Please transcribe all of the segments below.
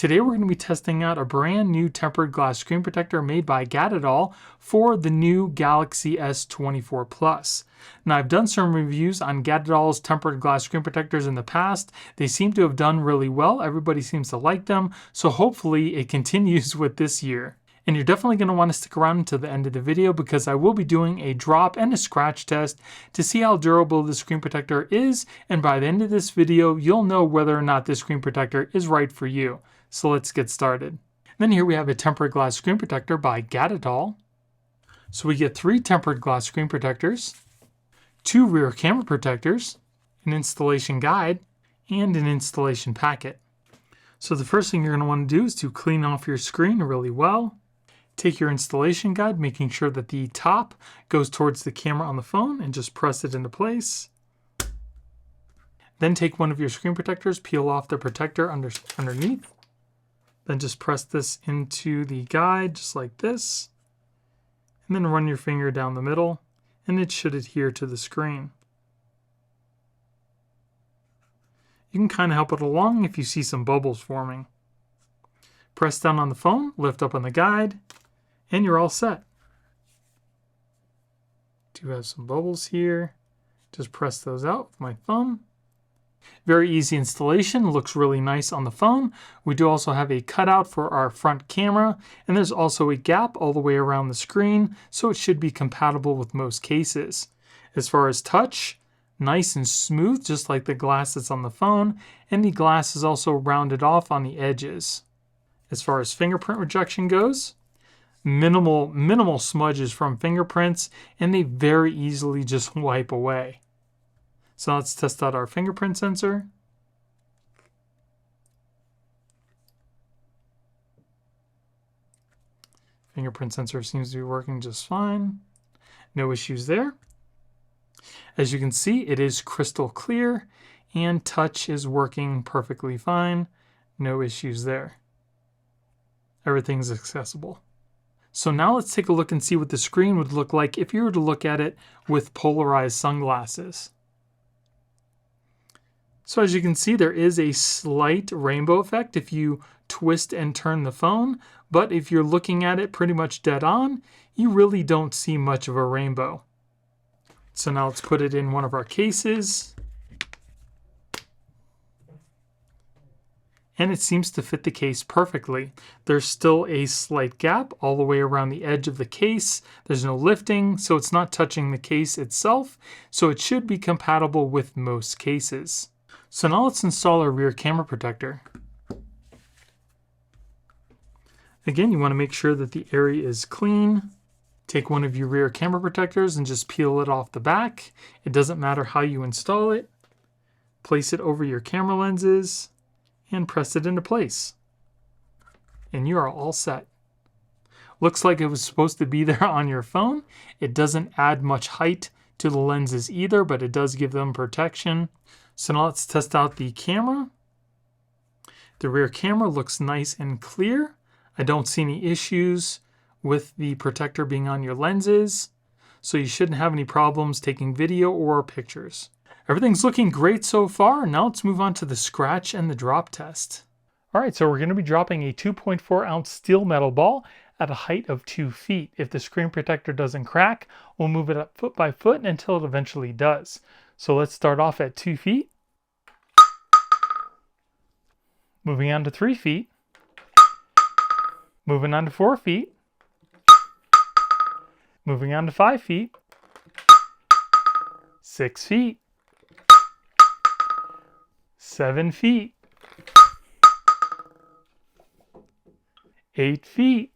Today we're going to be testing out a brand new tempered glass screen protector made by GATATOL for the new Galaxy S24 Plus. Now I've done some reviews on GATATOL's tempered glass screen protectors in the past. They seem to have done really well. Everybody seems to like them, so hopefully it continues with this year. And you're definitely going to want to stick around until the end of the video because I will be doing a drop and a scratch test to see how durable the screen protector is, and by the end of this video you'll know whether or not this screen protector is right for you. So let's get started. And then here we have a tempered glass screen protector by GATATOL. So we get 3 tempered glass screen protectors, 2 rear camera protectors, an installation guide, and an installation packet. So the first thing you're going to want to do is to clean off your screen really well. Take your installation guide, making sure that the top goes towards the camera on the phone, and just press it into place. Then take one of your screen protectors, peel off the protector underneath. Then just press this into the guide just like this. And then run your finger down the middle, and it should adhere to the screen. You can kind of help it along if you see some bubbles forming. Press down on the phone, lift up on the guide, and you're all set. Do have some bubbles here. Just press those out with my thumb. Very easy installation, looks really nice on the phone. We do also have a cutout for our front camera, and there's also a gap all the way around the screen, so it should be compatible with most cases. As far as touch, nice and smooth, just like the glass that's on the phone, and the glass is also rounded off on the edges. As far as fingerprint rejection goes, minimal smudges from fingerprints, and they very easily just wipe away. So let's test out our fingerprint sensor. Fingerprint sensor seems to be working just fine. No issues there. As you can see, it is crystal clear, and touch is working perfectly fine. No issues there. Everything's accessible. So now let's take a look and see what the screen would look like if you were to look at it with polarized sunglasses. So as you can see, there is a slight rainbow effect if you twist and turn the phone, but if you're looking at it pretty much dead on, you really don't see much of a rainbow. So now let's put it in one of our cases. And it seems to fit the case perfectly. There's still a slight gap all the way around the edge of the case. There's no lifting, so it's not touching the case itself, so it should be compatible with most cases. So now let's install our rear camera protector. Again, you want to make sure that the area is clean. Take one of your rear camera protectors and just peel it off the back. It doesn't matter how you install it. Place it over your camera lenses and press it into place. And you are all set. Looks like it was supposed to be there on your phone. It doesn't add much height to the lenses either, but it does give them protection. So now let's test out the camera. The rear camera looks nice and clear. I don't see any issues with the protector being on your lenses, so you shouldn't have any problems taking video or pictures. Everything's looking great so far. Now let's move on to the scratch and the drop test. All right, so we're going to be dropping a 2.4 ounce steel metal ball at a height of 2 feet. If the screen protector doesn't crack, we'll move it up foot by foot until it eventually does. So let's start off at 2 feet. Moving on to 3 feet. Moving on to 4 feet. Moving on to 5 feet. 6 feet. 7 feet. 8 feet.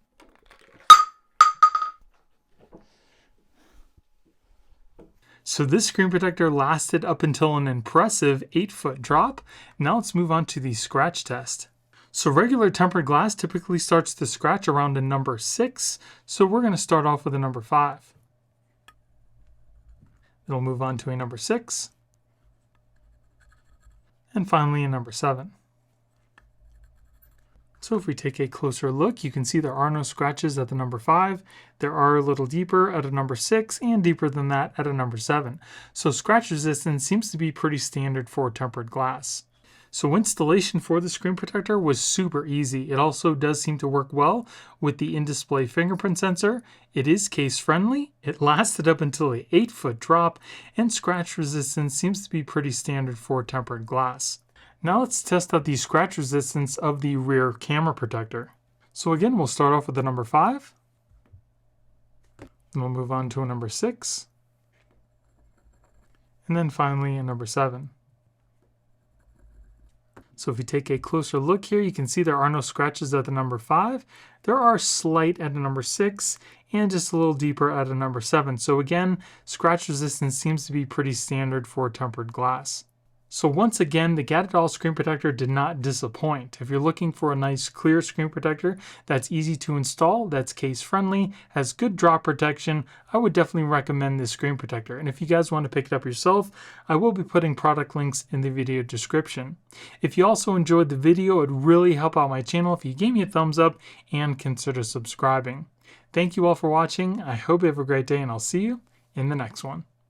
So this screen protector lasted up until an impressive 8-foot drop. Now let's move on to the scratch test. So regular tempered glass typically starts to scratch around a number 6, so we're going to start off with a number 5. It'll move on to a number 6, and finally a number 7. So if we take a closer look, you can see there are no scratches at the number 5. There are a little deeper at a number 6 and deeper than that at a number 7. So scratch resistance seems to be pretty standard for tempered glass. So installation for the screen protector was super easy. It also does seem to work well with the in-display fingerprint sensor. It is case friendly. It lasted up until an 8-foot drop, and scratch resistance seems to be pretty standard for tempered glass. Now let's test out the scratch resistance of the rear camera protector. So again, we'll start off with the number 5. Then we'll move on to a number 6. And then finally a number 7. So if you take a closer look here, you can see there are no scratches at the number 5. There are slight at the number 6 and just a little deeper at a number 7. So again, scratch resistance seems to be pretty standard for tempered glass. So once again, the GATATOL screen protector did not disappoint. If you're looking for a nice clear screen protector that's easy to install, that's case friendly, has good drop protection, I would definitely recommend this screen protector. And if you guys want to pick it up yourself, I will be putting product links in the video description. If you also enjoyed the video, it would really help out my channel if you gave me a thumbs up and consider subscribing. Thank you all for watching. I hope you have a great day, and I'll see you in the next one.